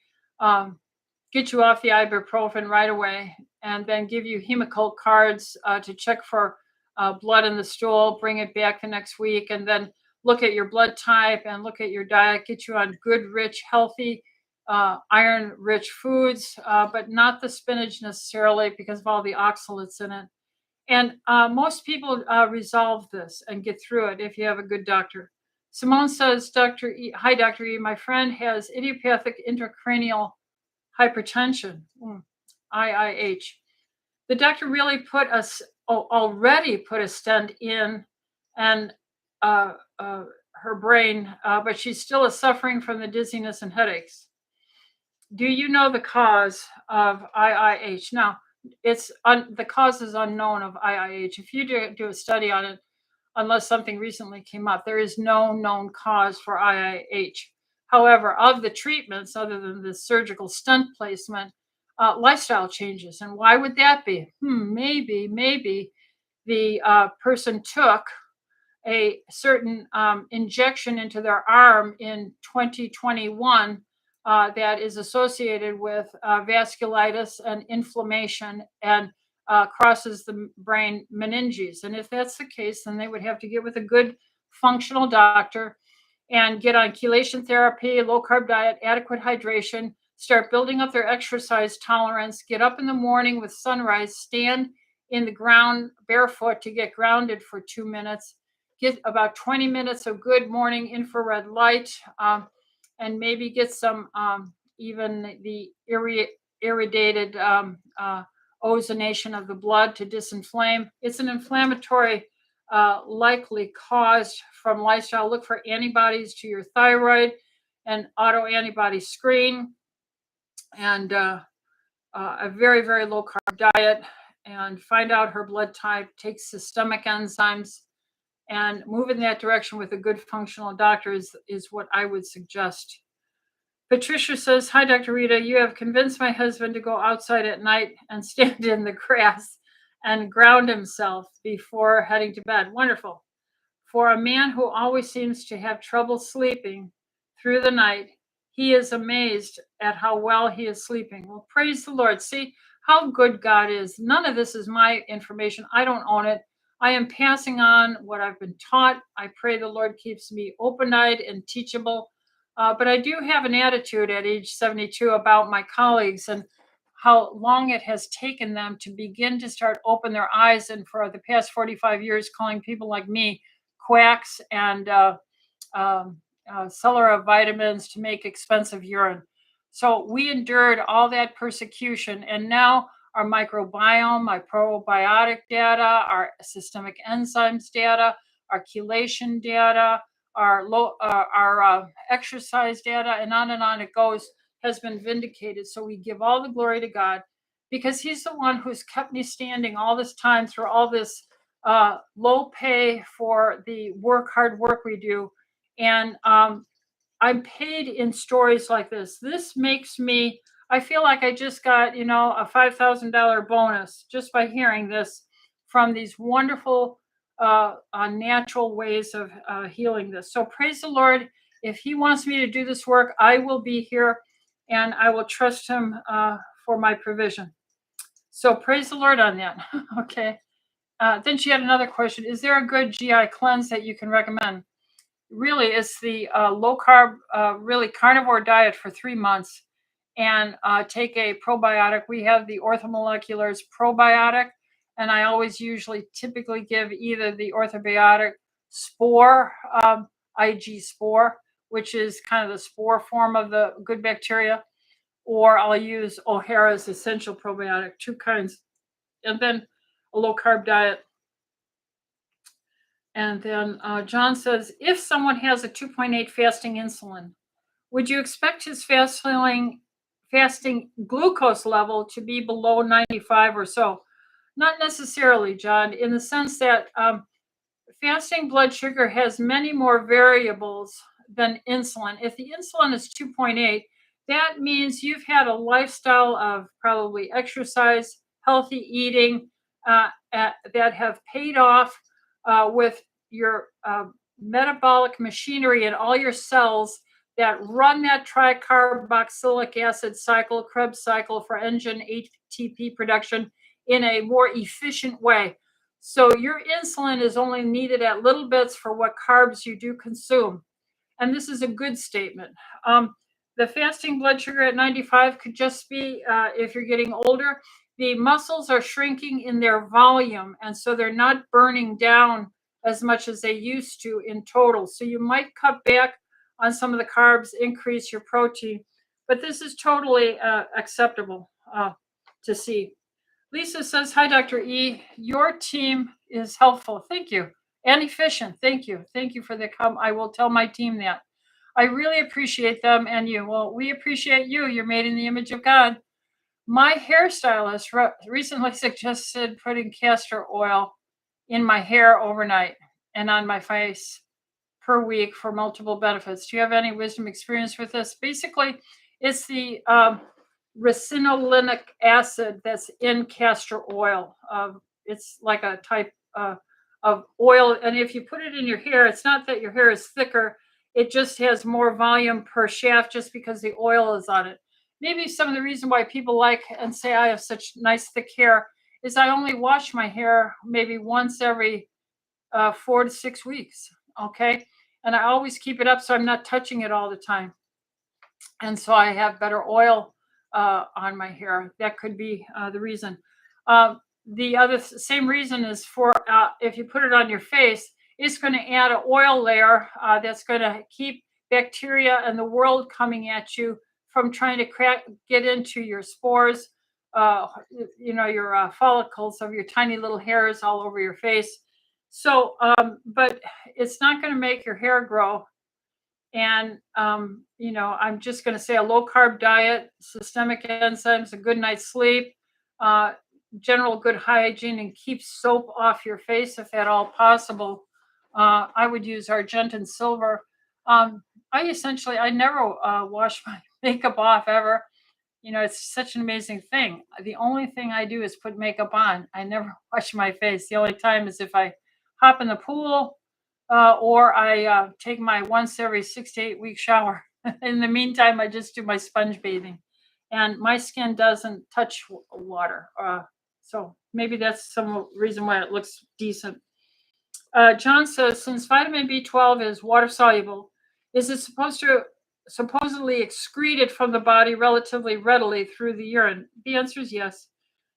get you off the ibuprofen right away, and then give you Hemoccult cards to check for blood in the stool, bring it back the next week, and then look at your blood type and look at your diet, get you on good, rich, healthy, iron-rich foods, but not the spinach necessarily because of all the oxalates in it. And most people resolve this and get through it if you have a good doctor. Simone says, Dr. E, hi, Dr. E, my friend has idiopathic intracranial hypertension, IIH. The doctor really already put a stent in and her brain, but she still is suffering from the dizziness and headaches. Do you know the cause of IIH? Now, the cause is unknown of IIH. If you do a study on it, unless something recently came up, there is no known cause for IIH. However, of the treatments, other than the surgical stent placement, lifestyle changes. And why would that be? Maybe the person took a certain injection into their arm in 2021 that is associated with vasculitis and inflammation and crosses the brain meninges. And if that's the case, then they would have to get with a good functional doctor and get on chelation therapy, low carb diet, adequate hydration, start building up their exercise tolerance, get up in the morning with sunrise, stand in the ground barefoot to get grounded for 2 minutes, get about 20 minutes of good morning infrared light, and maybe get some even the irradiated ozonation of the blood to disinflame. It's an inflammatory likely caused from lifestyle. Look for antibodies to your thyroid and autoantibody screen, and a very, very low carb diet, and find out her blood type, take systemic enzymes, and move in that direction with a good functional doctor is what I would suggest. Patricia says, hi, Dr. Rita. You have convinced my husband to go outside at night and stand in the grass and ground himself before heading to bed. Wonderful. For a man who always seems to have trouble sleeping through the night, he is amazed at how well he is sleeping. Well, praise the Lord. See how good God is. None of this is my information. I don't own it. I am passing on what I've been taught. I pray the Lord keeps me open-eyed and teachable. But I do have an attitude at age 72 about my colleagues and how long it has taken them to begin to start open their eyes. And for the past 45 years, calling people like me quacks and seller of vitamins to make expensive urine. So we endured all that persecution, and now our microbiome, our probiotic data, our systemic enzymes data, our chelation data, our exercise data, and on it goes, has been vindicated. So we give all the glory to God because He's the one who's kept me standing all this time through all this low pay for the hard work we do. And I'm paid in stories like this. This makes me, I feel like I just got, a $5,000 bonus just by hearing this from these wonderful natural ways of healing this. So praise the Lord. If He wants me to do this work, I will be here and I will trust Him for my provision. So praise the Lord on that. Okay. Then she had another question. Is there a good GI cleanse that you can recommend? Really, it's the low carb, really carnivore diet for 3 months and take a probiotic. We have the Orthomolecular's probiotic, and I always typically give either the orthobiotic spore, IG spore, which is kind of the spore form of the good bacteria, or I'll use O'Hara's essential probiotic, 2 kinds, and then a low carb diet. And then John says, if someone has a 2.8 fasting insulin, would you expect his fasting glucose level to be below 95 or so? Not necessarily, John, in the sense that fasting blood sugar has many more variables than insulin. If the insulin is 2.8, that means you've had a lifestyle of probably exercise, healthy eating that have paid off with your metabolic machinery and all your cells that run that tricarboxylic acid cycle, Krebs cycle for engine ATP production in a more efficient way. So your insulin is only needed at little bits for what carbs you do consume. And this is a good statement. The fasting blood sugar at 95 could just be if you're getting older, the muscles are shrinking in their volume, and so they're not burning down as much as they used to in total. So you might cut back on some of the carbs, increase your protein, but this is totally acceptable to see. Lisa says, "Hi, Dr. E. Your team is helpful. Thank you. And efficient. Thank you. Thank you for the come. I will tell my team that. I really appreciate them and you. Well, we appreciate you. You're made in the image of God. My hairstylist recently suggested putting castor oil in my hair overnight and on my face per week for multiple benefits. Do you have any wisdom experience with this?" Basically, it's the ricinoleic acid that's in castor oil. It's like a type of oil. And if you put it in your hair, it's not that your hair is thicker, it just has more volume per shaft just because the oil is on it. Maybe some of the reason why people like and say I have such nice thick hair is I only wash my hair maybe once every 4 to 6 weeks. Okay. And I always keep it up so I'm not touching it all the time. And so I have better oil on my hair. That could be the reason. The other same reason is for if you put it on your face, it's going to add an oil layer that's going to keep bacteria and the world coming at you from trying to get into your spores, your follicles of your tiny little hairs all over your face. So, but it's not going to make your hair grow. And, I'm just going to say a low carb diet, systemic enzymes, a good night's sleep, uh, general good hygiene, and keep soap off your face if at all possible. I would use Argentine silver. I never wash my makeup off ever. It's such an amazing thing. The only thing I do is put makeup on. I never wash my face. The only time is if I hop in the pool or I take my once every 6 to 8 week shower. In the meantime, I just do my sponge bathing, and my skin doesn't touch water. So maybe that's some reason why it looks decent. John says, since vitamin B12 is water soluble, is it supposedly excreted from the body relatively readily through the urine? The answer is yes.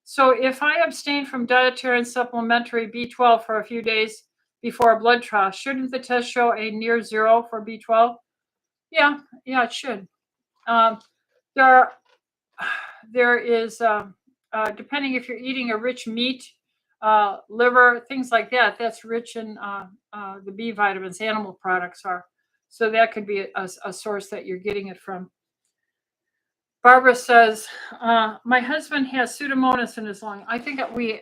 So if I abstain from dietary and supplementary B12 for a few days before a blood trial, shouldn't the test show a near zero for B12? Yeah, it should. There, there is, depending if you're eating a rich meat, liver, things like that, that's rich in the B vitamins, animal products are. So that could be a source that you're getting it from. Barbara says, my husband has Pseudomonas in his lung. I think we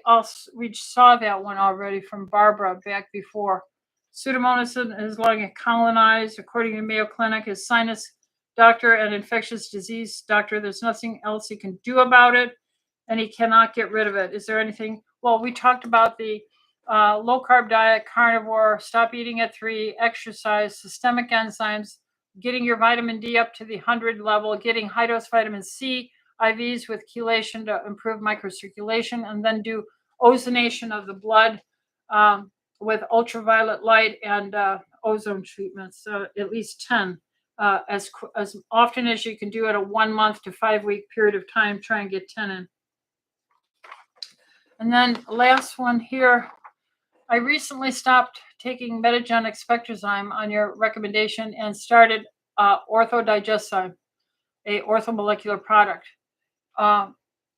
saw that one already from Barbara back before. Pseudomonas in his lung and colonized, according to Mayo Clinic, his sinus doctor and infectious disease doctor. There's nothing else he can do about it, and he cannot get rid of it. Is there anything? Well, we talked about the low carb diet, carnivore, stop eating at 3, exercise, systemic enzymes, getting your vitamin D up to the 100 level, getting high dose vitamin C IVs with chelation to improve microcirculation, and then do ozonation of the blood with ultraviolet light and ozone treatments, at least 10. As often as you can do it, a 1 month to 5 week period of time, try and get 10 in. And then last one here, I recently stopped taking Metagenic Spectrazyme on your recommendation and started OrthoDigeszyme, a orthomolecular product,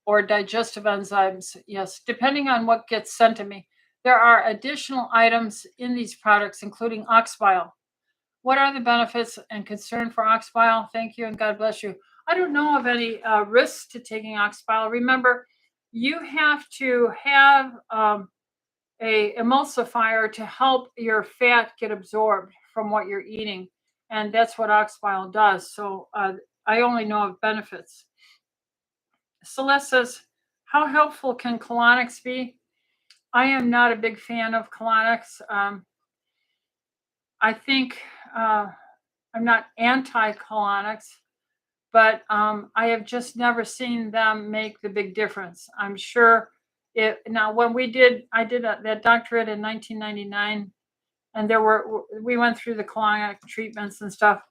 or digestive enzymes. Yes, depending on what gets sent to me. There are additional items in these products, including ox bile. What are the benefits and concern for ox bile? Thank you and God bless you. I don't know of any risks to taking ox bile. Remember, you have to have a emulsifier to help your fat get absorbed from what you're eating, and that's what ox bile does. So I only know of benefits. Celeste says, how helpful can colonics be? I am not a big fan of colonics. I think I'm not anti-colonics, but I have just never seen them make the big difference. I'm sure now when I did that doctorate in 1999, and we went through the colonic treatments and stuff.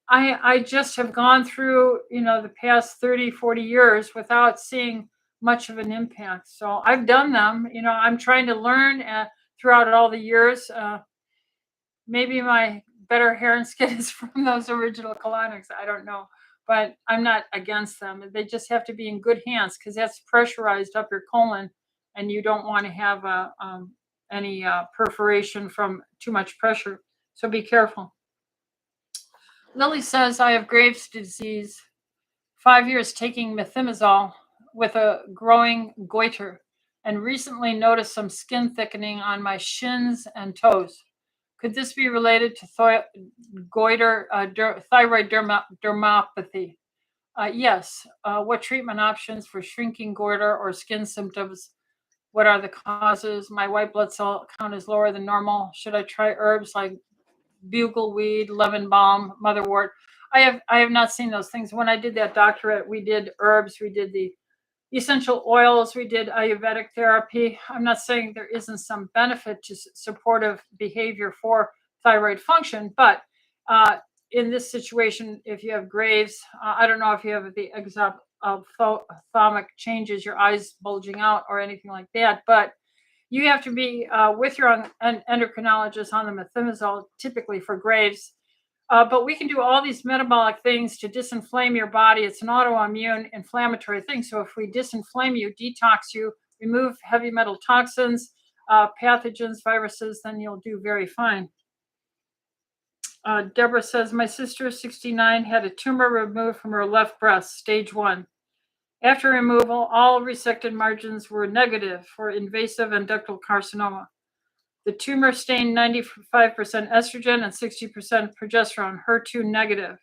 I just have gone through, the past 30, 40 years without seeing much of an impact. So I've done them. I'm trying to learn throughout all the years. Maybe my better hair and skin is from those original colonics. I don't know, but I'm not against them. They just have to be in good hands because that's pressurized up your colon, and you don't want to have any perforation from too much pressure. So be careful. Lily says, I have Graves' disease, 5 years taking methimazole with a growing goiter, and recently noticed some skin thickening on my shins and toes. Could this be related to goiter, thyroid dermopathy? Yes. What treatment options for shrinking goiter or skin symptoms? What are the causes? My white blood cell count is lower than normal. Should I try herbs like bugleweed, lemon balm, motherwort? I have not seen those things. When I did that doctorate, we did herbs, we did the essential oils, we did Ayurvedic therapy. I'm not saying there isn't some benefit to supportive behavior for thyroid function, but uh, in this situation, if you have Graves, I don't know if you have the exophthalmic changes, your eyes bulging out or anything like that, but you have to be with your endocrinologist on the methimazole, typically for Graves. But we can do all these metabolic things to disinflame your body. It's an autoimmune inflammatory thing. So if we disinflame you, detox you, remove heavy metal toxins, pathogens, viruses, then you'll do very fine. Deborah says, my sister, 69, had a tumor removed from her left breast, stage 1. After removal, all resected margins were negative for invasive and ductal carcinoma. The tumor stained 95% estrogen and 60% progesterone, HER2 negative.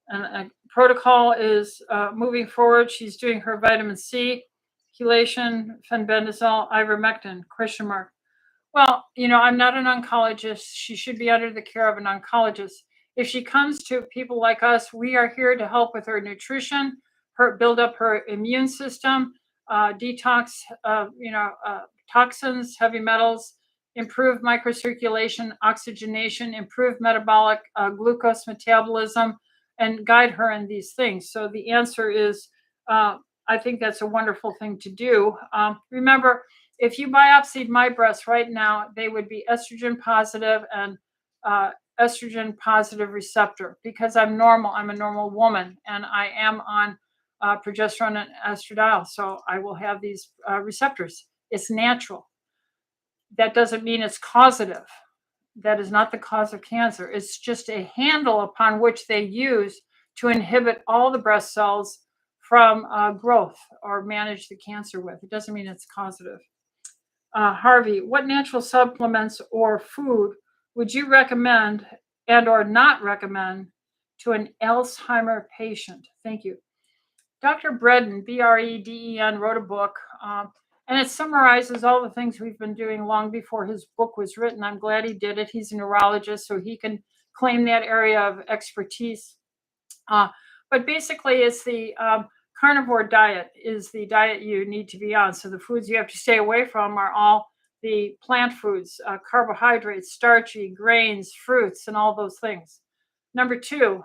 And protocol is moving forward. She's doing her vitamin C, chelation, fenbendazole, ivermectin, ? Well, I'm not an oncologist. She should be under the care of an oncologist. If she comes to people like us, we are here to help with her nutrition, build up her immune system, detox, toxins, heavy metals, improve microcirculation, oxygenation, improve metabolic glucose metabolism, and guide her in these things. So the answer is, I think that's a wonderful thing to do. Remember, if you biopsied my breasts right now, they would be estrogen positive and estrogen positive receptor because I'm normal. I'm a normal woman and I am on progesterone and estradiol. So I will have these receptors. It's natural. That doesn't mean it's causative. That is not the cause of cancer. It's just a handle upon which they use to inhibit all the breast cells from growth or manage the cancer with. It doesn't mean it's causative. Harvey, what natural supplements or food would you recommend and or not recommend to an Alzheimer patient? Thank you. Dr. Bredin, Breden, wrote a book, and it summarizes all the things we've been doing long before his book was written. I'm glad he did it. He's a neurologist, so he can claim that area of expertise. But basically, it's the carnivore diet is the diet you need to be on. So the foods you have to stay away from are all the plant foods, carbohydrates, starchy, grains, fruits, and all those things. Number 2,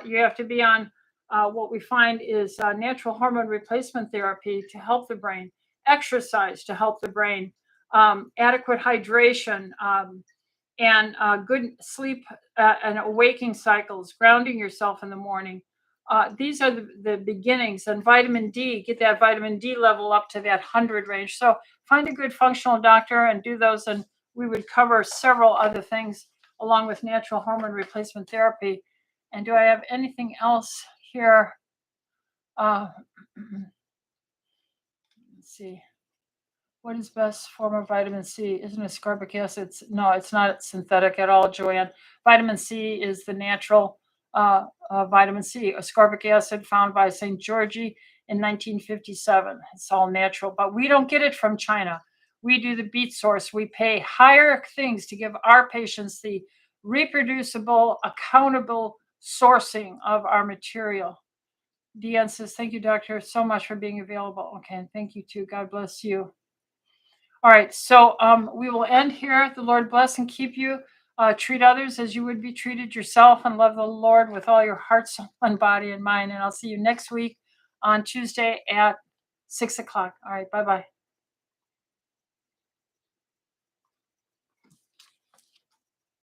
you have to be on what we find is natural hormone replacement therapy to help the brain, exercise to help the brain, adequate hydration, and good sleep and awaking cycles, grounding yourself in the morning. These are the beginnings. And vitamin D, get that vitamin D level up to that 100 range. So find a good functional doctor and do those. And we would cover several other things along with natural hormone replacement therapy. And do I have anything else here? Let's see. What is best form of vitamin C? Isn't ascorbic acid? No, it's not synthetic at all, Joanne. Vitamin C is the natural vitamin C. Ascorbic acid found by St. Georgie in 1957. It's all natural, but we don't get it from China. We do the beet source. We pay higher things to give our patients the reproducible, accountable sourcing of our material. Deanne says, thank you, doctor, so much for being available. Okay, and thank you too. God bless you. All right, so we will end here. The Lord bless and keep you. treat others as you would be treated yourself, and love the Lord with all your heart, soul, and body and mind. And I'll see you next week on Tuesday at 6 o'clock. All right. Bye-bye.